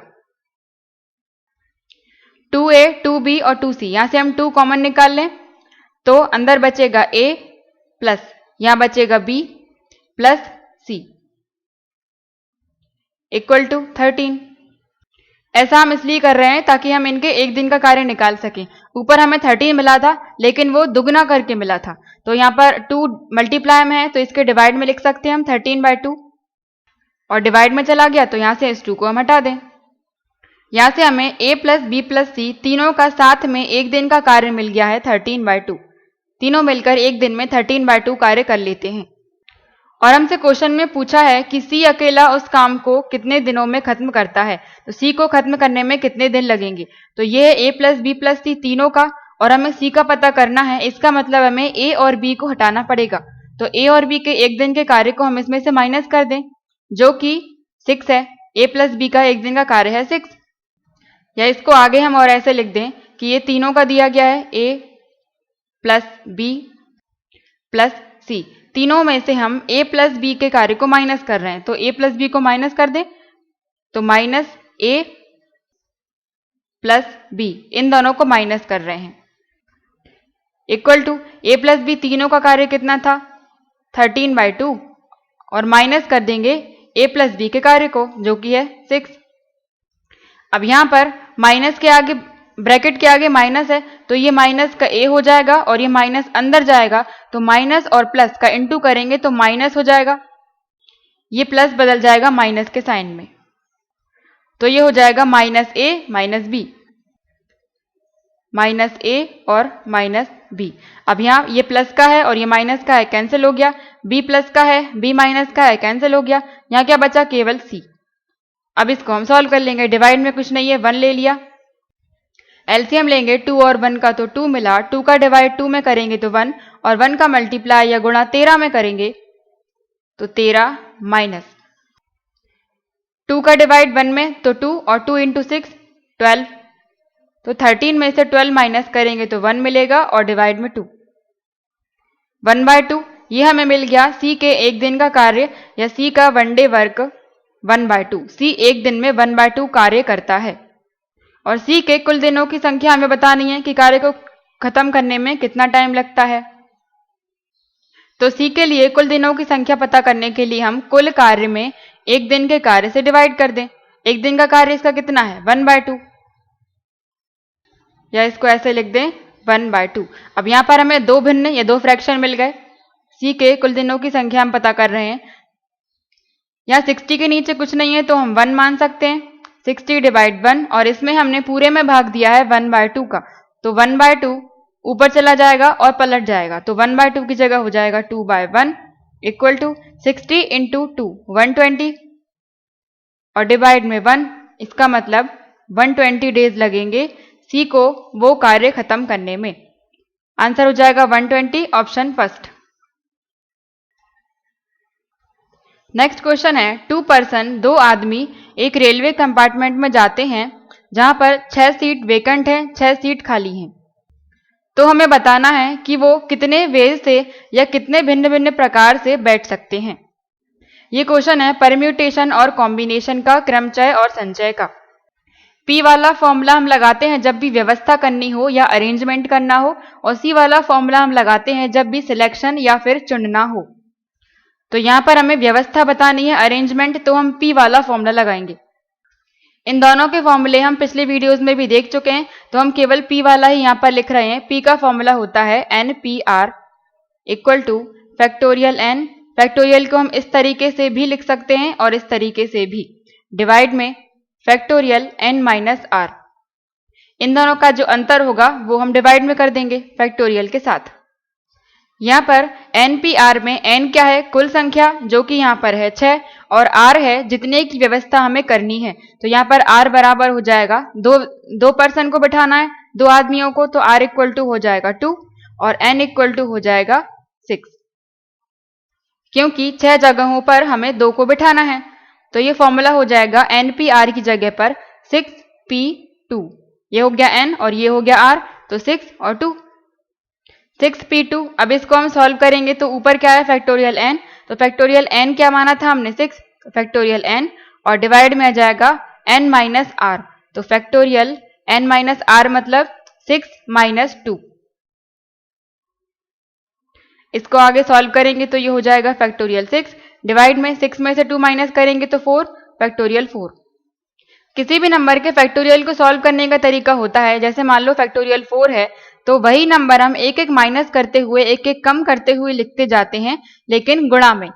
2a 2b और 2c। यहां से हम 2 कॉमन निकाल लें तो अंदर बचेगा a प्लस यहां बचेगा b plus c equal to 13। ऐसा हम इसलिए कर रहे हैं ताकि हम इनके एक दिन का कार्य निकाल सकें। ऊपर हमें 13 मिला था लेकिन वो दुगना करके मिला था, तो यहाँ पर 2 मल्टीप्लाई में है तो इसके डिवाइड में लिख सकते हैं हम 13/2, और डिवाइड में चला गया तो यहाँ से इस 2 को हम हटा दें। यहाँ से हमें a प्लस बी प्लस सी तीनों का साथ में एक दिन का कार्य मिल गया है 13/2। तीनों मिलकर एक दिन में 13/2 कार्य कर लेते हैं। और हमसे क्वेश्चन में पूछा है कि सी अकेला उस काम को कितने दिनों में खत्म करता है, तो सी को खत्म करने में कितने दिन लगेंगे। तो ये है ए प्लस बी प्लस सी तीनों का, और हमें सी का पता करना है। इसका मतलब हमें ए और बी को हटाना पड़ेगा। तो ए और बी के एक दिन के कार्य को हम इसमें से माइनस कर दें, जो कि 6 है। ए प्लस बी का एक दिन का कार्य है 6। या इसको आगे हम और ऐसे लिख दें कि ये तीनों का दिया गया है ए प्लस बी प्लस सी, तीनों में से हम a प्लस बी के कार्य को माइनस कर रहे हैं। तो a प्लस बी को माइनस कर दें तो माइनस a प्लस बी, इन दोनों को माइनस कर रहे हैं, equal to a plus b तीनों का कार्य कितना था 13/2, और माइनस कर देंगे a प्लस बी के कार्य को जो कि है 6। अब यहां पर माइनस के आगे ब्रैकेट के आगे माइनस है तो ये माइनस का a हो जाएगा, और ये माइनस अंदर जाएगा तो माइनस और प्लस का इंटू करेंगे तो माइनस हो जाएगा। ये प्लस बदल जाएगा माइनस के साइन में, तो ये हो जाएगा minus a minus b, minus a और माइनस b। अब यहाँ ये प्लस का है और ये माइनस का है, कैंसिल हो गया। b प्लस का है, b माइनस का है, कैंसिल हो गया। यहाँ क्या बचा केवल c। अब इसको हम सॉल्व कर लेंगे। डिवाइड में कुछ नहीं है, 1 ले लिया। एलसीएम लेंगे 2 और 1 का तो 2 मिला, 2 का डिवाइड 2 में करेंगे तो 1, और 1 का मल्टीप्लाई या गुणा 13 में करेंगे तो 13 माइनस 2 का डिवाइड 1 में तो 2, और 2 इंटू 6 12, तो 13 में से 12 माइनस करेंगे तो 1 मिलेगा, और डिवाइड में 2, 1/2। ये हमें मिल गया सी के एक दिन का कार्य या सी का वनडे वर्क 1/2। सी एक दिन में 1/2 कार्य करता है, और सी के कुल दिनों की संख्या हमें बतानी है कि कार्य को खत्म करने में कितना टाइम लगता है। तो सी के लिए कुल दिनों की संख्या पता करने के लिए हम कुल कार्य में एक दिन के कार्य से डिवाइड कर दें। एक दिन का कार्य इसका कितना है 1/2, या इसको ऐसे लिख दें 1/2। अब यहाँ पर हमें दो भिन्न या दो फ्रैक्शन मिल गए। सी के कुल दिनों की संख्या हम पता कर रहे हैं। यहाँ 60 के नीचे कुछ नहीं है तो हम 1 मान सकते हैं। 60 / 1, और इसमें हमने पूरे में भाग दिया है 1/2 का, तो 1/2 ऊपर चला जाएगा और पलट जाएगा, तो 1/2 की जगह हो जाएगा 2/1 इक्वल टू 60 × 2 120 और डिवाइड में 1, इसका मतलब 120 डेज लगेंगे सी को वो कार्य खत्म करने में। आंसर हो जाएगा 120, ऑप्शन फर्स्ट। नेक्स्ट क्वेश्चन है 2 पर्सन, 2 आदमी एक रेलवे कंपार्टमेंट में जाते हैं जहां पर 6 सीट वेकेंट है, 6 सीट खाली हैं। तो हमें बताना है कि वो कितने वेज से या कितने भिन्न भिन्न प्रकार से बैठ सकते हैं। ये क्वेश्चन है परम्यूटेशन और कॉम्बिनेशन का, क्रमचय और संचय का। पी वाला फॉर्मूला हम लगाते हैं जब भी व्यवस्था करनी हो या अरेंजमेंट करना हो, और सी वाला फॉर्मूला हम लगाते हैं जब भी सिलेक्शन या फिर चुनना हो। तो यहाँ पर हमें व्यवस्था बतानी है, अरेंजमेंट, तो हम पी वाला फॉर्मूला लगाएंगे। इन दोनों के फॉर्मूले हम पिछले वीडियोस में भी देख चुके हैं, तो हम केवल पी वाला ही यहाँ पर लिख रहे हैं। पी का फॉर्मूला होता है NPR equal two factorial n। Factorial को हम इस तरीके से भी लिख सकते हैं और इस तरीके से भी, डिवाइड में फैक्टोरियल n-r। इन दोनों का जो अंतर होगा वो हम डिवाइड में कर देंगे फैक्टोरियल के साथ। यहाँ पर NPR में n क्या है, कुल संख्या, जो कि यहाँ पर है 6, और r है जितने की व्यवस्था हमें करनी है। तो यहाँ पर r बराबर हो जाएगा, दो पर्सन को बिठाना है, 2 आदमियों को, तो r इक्वल टू हो जाएगा 2 और n इक्वल टू हो जाएगा 6, क्योंकि 6 जगहों पर हमें 2 को बिठाना है। तो ये फॉर्मूला हो जाएगा NPR की जगह पर 6p2। ये हो गया n और ये हो गया r, तो 6 और 2, 6p2। अब इसको हम सॉल्व करेंगे तो ऊपर क्या है फैक्टोरियल n, तो फैक्टोरियल n क्या माना था हमने 6, तो फैक्टोरियल n, और डिवाइड में आ जाएगा n - r, तो फैक्टोरियल n - r मतलब 6 - 2। इसको आगे सॉल्व करेंगे तो ये हो जाएगा फैक्टोरियल 6, डिवाइड में 6 में से 2 माइनस करेंगे तो 4, फैक्टोरियल 4। किसी भी नंबर के फैक्टोरियल को सॉल्व करने का तरीका होता है, जैसे मान लो फैक्टोरियल 4 है, तो वही नंबर हम एक एक माइनस करते हुए, एक एक कम करते हुए लिखते जाते हैं, लेकिन गुणा में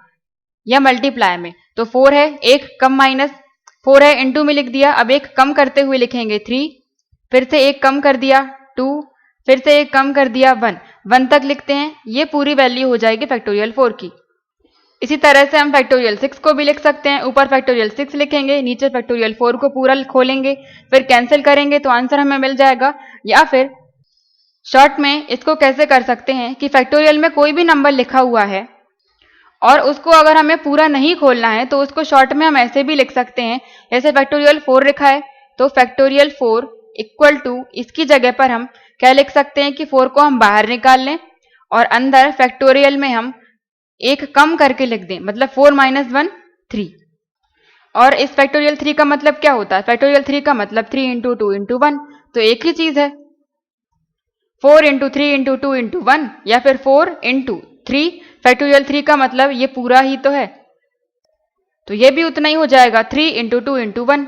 या मल्टीप्लाई में। तो 4 है, एक कम माइनस, 4 है इनटू में लिख दिया। अब एक कम करते हुए लिखेंगे 3, फिर से एक कम कर दिया 2, फिर से एक कम कर दिया 1 तक लिखते हैं। ये पूरी वैल्यू हो जाएगी फैक्टोरियल 4 की। इसी तरह से हम फैक्टोरियल 6 को भी लिख सकते हैं। ऊपर फैक्टोरियल 6 लिखेंगे, नीचे फैक्टोरियल 4 को पूरा खोलेंगे, फिर कैंसिल करेंगे तो आंसर हमें मिल जाएगा। या फिर शॉर्ट में इसको कैसे कर सकते हैं कि फैक्टोरियल में कोई भी नंबर लिखा हुआ है और उसको अगर हमें पूरा नहीं खोलना है तो उसको शॉर्ट में हम ऐसे भी लिख सकते हैं, जैसे फैक्टोरियल 4 लिखा है तो फैक्टोरियल 4 इक्वल टू, इसकी जगह पर हम क्या लिख सकते हैं कि 4 को हम बाहर निकाल लें और अंदर फैक्टोरियल में हम एक कम करके लिख दें, मतलब 4 - 1 3। और इस फैक्टोरियल 3 का मतलब क्या होता है, फैक्टोरियल 3 का मतलब 3 × 2 × 1, तो एक ही चीज है। 4 × 3 × 2 × 1 या फिर 4 × 3, फैक्टोरियल 3 का मतलब ये पूरा ही तो है, तो ये भी उतना ही हो जाएगा 3 × 2 × 1।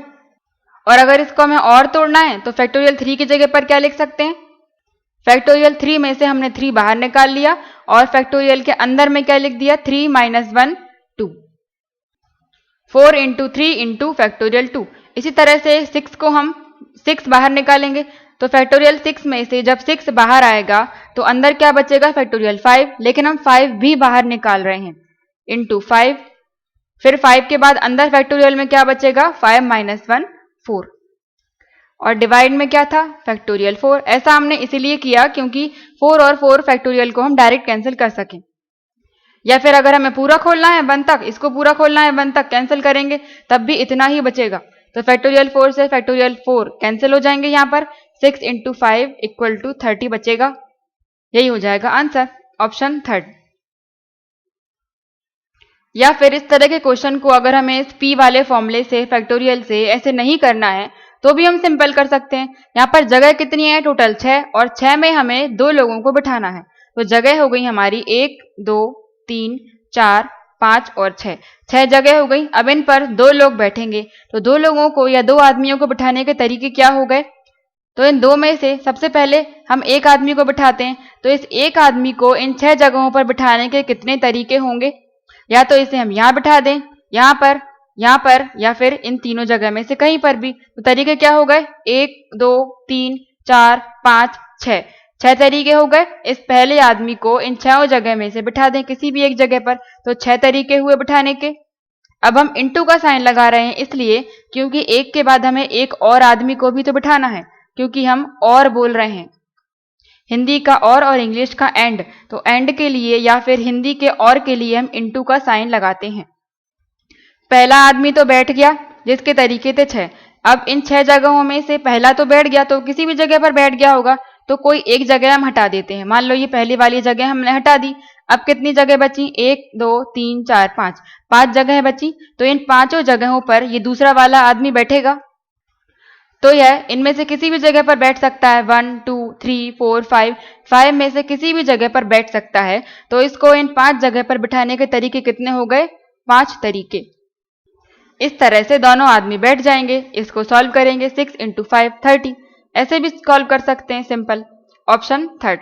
और अगर इसको हमें और तोड़ना है तो फैक्टोरियल 3 की जगह पर क्या लिख सकते हैं, फैक्टोरियल 3 में से हमने 3 बाहर निकाल लिया और फैक्टोरियल के अंदर में क्या लिख दिया, 3 - 1 2, 4 × 3 × फैक्टोरियल 2। इसी तरह से 6 को हम 6 बाहर निकालेंगे तो फैक्टोरियल 6 में से जब 6 बाहर आएगा तो अंदर क्या बचेगा, फैक्टोरियल 5, लेकिन हम 5 भी बाहर निकाल रहे हैं, इंटू 5, फिर 5 के बाद अंदर फैक्टोरियल में क्या बचेगा, 5 - 1 4, और डिवाइड में क्या था, फैक्टोरियल 4। ऐसा हमने इसीलिए किया क्योंकि 4 और 4 फैक्टोरियल को हम डायरेक्ट कैंसिल कर सकें। या फिर अगर हमें पूरा खोलना है 1 तक, इसको पूरा खोलना है 1 तक, कैंसिल करेंगे तब भी इतना ही बचेगा। तो फैक्टोरियल 4 से फैक्टोरियल 4 कैंसिल हो जाएंगे, यहाँ पर 6 × 5 = 30 बचेगा। यही हो जाएगा आंसर, ऑप्शन थर्ड। या फिर इस तरह के क्वेश्चन को अगर हमें इस पी वाले फॉर्मूले से, फैक्टोरियल से ऐसे नहीं करना है तो भी हम सिंपल कर सकते हैं। यहाँ पर जगह कितनी है, टोटल 6, और 6 में हमें 2 लोगों को बिठाना है, तो जगह हो गई हमारी 1 2 3 4 5 और 6, 6 जगह हो गई। अब इन पर 2 लोग बैठेंगे, तो 2 लोगों को या 2 आदमियों को बिठाने के तरीके क्या हो गए? तो इन 2 में से सबसे पहले हम एक आदमी को बिठाते हैं, तो इस एक आदमी को इन 6 जगहों पर बिठाने के कितने तरीके होंगे? या तो इसे हम यहाँ बिठा दें, यहाँ पर, या फिर इन तीनों जगह में से कहीं पर भी। तो तरीके क्या हो गए? 1, 2, 3, 4, 5, 6, 6 तरीके हो गए। इस पहले आदमी को इन 6 जगह में से बिठा दें किसी भी एक जगह पर, तो 6 तरीके हुए बिठाने के। अब हम इंटू का साइन लगा रहे हैं इसलिए क्योंकि एक के बाद हमें एक और आदमी को भी तो बिठाना है, क्योंकि हम और बोल रहे हैं। हिंदी का और इंग्लिश का एंड, तो एंड के लिए या फिर हिंदी के और के लिए हम इंटू का साइन लगाते हैं। पहला आदमी तो बैठ गया जिसके तरीके थे 6। अब इन 6 जगहों में से पहला तो बैठ गया, तो किसी भी जगह पर बैठ गया होगा, तो कोई एक जगह हम हटा देते हैं। मान लो ये पहली वाली जगह हमने हटा दी। अब कितनी जगह बची? 1, 2, 3, 4, 5, 5 जगह बची। तो इन 5 जगहों पर ये दूसरा वाला आदमी बैठेगा, तो यह इनमें से किसी भी जगह पर बैठ सकता है। 1, 2, 3, 4, 5, 5 में से किसी भी जगह पर बैठ सकता है। तो इसको इन 5 जगह पर बिठाने के तरीके कितने हो गए? 5 तरीके। इस तरह से दोनों आदमी बैठ जाएंगे। इसको सॉल्व करेंगे, 6 × 5 30। ऐसे भी सॉल्व कर सकते हैं, simple. Option third.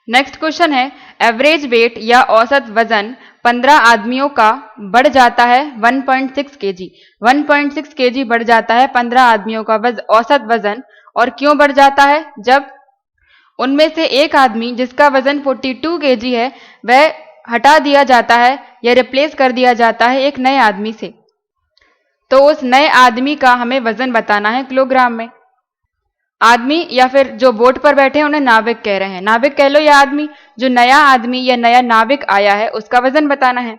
Next question है, एवरेज वेट या औसत वजन 15 आदमियों का बढ़ जाता है 1.6 kg। 1.6 kg बढ़ जाता है 15 आदमियों का औसत वजन। और क्यों बढ़ जाता है? जब उनमें से एक आदमी जिसका वजन 42 kg है वह हटा दिया जाता है या रिप्लेस कर दिया जाता है एक नए आदमी से। तो उस नए आदमी का हमें वजन बताना है किलोग्राम में। आदमी या फिर जो बोट पर बैठे हैं उन्हें नाविक कह रहे हैं, नाविक कह लो या आदमी। जो नया आदमी या नया नाविक आया है उसका वजन बताना है।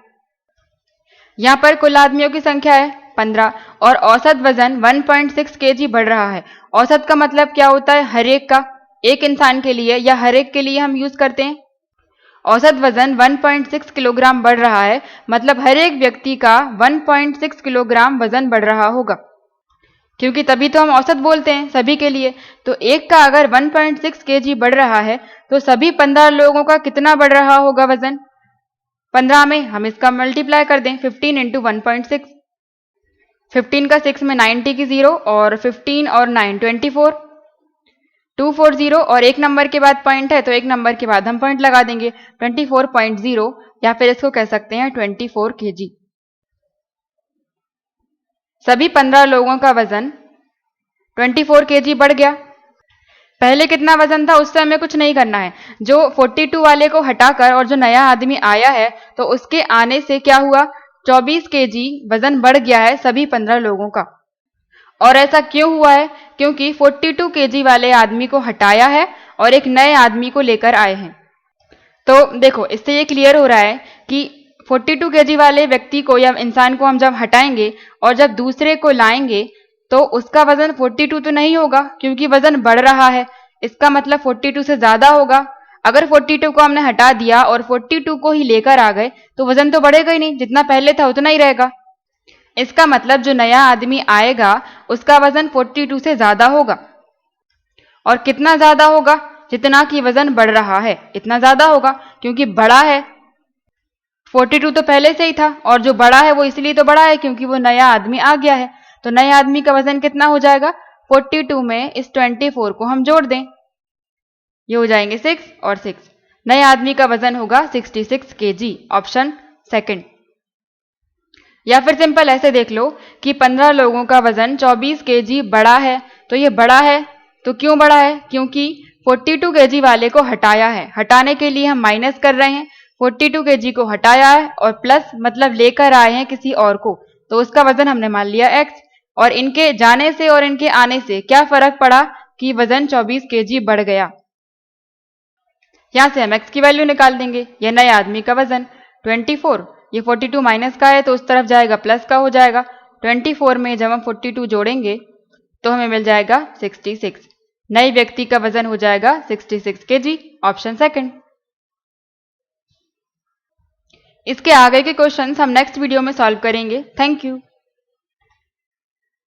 यहाँ पर कुल आदमियों की संख्या है 15 और औसत वजन 1.6 kg बढ़ रहा है। औसत का मतलब क्या होता है? हर एक का, एक इंसान के लिए या हर एक के लिए हम यूज करते हैं। औसत वजन 1.6 किलोग्राम बढ़ रहा है, मतलब हर एक व्यक्ति का 1.6 किलोग्राम वजन बढ़ रहा होगा, क्योंकि तभी तो हम औसत बोलते हैं सभी के लिए। तो एक का अगर 1.6 kg बढ़ रहा है तो सभी 15 लोगों का कितना बढ़ रहा होगा वजन? 15 में हम इसका मल्टीप्लाई कर दें, 15 × 1.6। 15 का 6 में 90 की 0 और 15 और 9 24, 240 और एक नंबर के बाद पॉइंट है तो एक नंबर के बाद हम पॉइंट लगा देंगे 24.0, या फिर इसको कह सकते हैं 24 kg। सभी 15 लोगों का वजन 24 kg बढ़ गया। पहले कितना वजन था उससे हमें कुछ नहीं करना है। जो 42 वाले को हटाकर और जो नया आदमी आया है तो उसके आने से क्या हुआ? 24 kg वजन बढ़ गया है सभी 15 लोगों का। और ऐसा क्यों हुआ है? क्योंकि 42 kg वाले आदमी को हटाया है और एक नए आदमी को लेकर आए हैं। तो देखो, इससे ये क्लियर हो रहा है कि 42 kg वाले व्यक्ति को या इंसान को हम जब हटाएंगे और जब दूसरे को लाएंगे तो उसका वजन 42 तो नहीं होगा, क्योंकि वजन बढ़ रहा है। इसका मतलब 42 से ज्यादा होगा। अगर 42 को हमने हटा दिया और 42 को ही लेकर आ गए तो वजन तो बढ़ेगा ही नहीं, जितना पहले था उतना ही रहेगा। इसका मतलब जो नया आदमी आएगा उसका वजन 42 से ज्यादा होगा। और कितना ज्यादा होगा? जितना कि वजन बढ़ रहा है इतना ज्यादा होगा, क्योंकि बड़ा है। 42 तो पहले से ही था और जो बड़ा है वो इसलिए तो बड़ा है क्योंकि वो नया आदमी आ गया है। तो नए आदमी का वजन कितना हो जाएगा? 42 में इस 24 को हम जोड़ दें, ये हो जाएंगे 6 और 6। नए आदमी का वजन होगा 66 kg। Option second. या फिर सिंपल ऐसे देख लो कि 15 लोगों का वजन 24 kg बड़ा है। तो ये बड़ा है तो क्यों बड़ा है? क्योंकि 42 kg वाले को हटाया है। हटाने के लिए हम माइनस कर रहे हैं, 42 kg को हटाया है और प्लस मतलब लेकर आए हैं किसी और को, तो उसका वजन हमने मान लिया x। और इनके जाने से और इनके आने से क्या फर्क पड़ा कि वजन 24 kg बढ़ गया। यहां से हम x की वैल्यू निकाल देंगे। यह नए आदमी का वजन 24, ये 42 माइनस का है तो उस तरफ जाएगा प्लस का हो जाएगा। 24 में जब हम 42 जोड़ेंगे तो हमें मिल जाएगा 66। नए व्यक्ति का वजन हो जाएगा 66 kg। Option second. इसके आगे के क्वेश्चंस हम नेक्स्ट वीडियो में सॉल्व करेंगे। Thank you.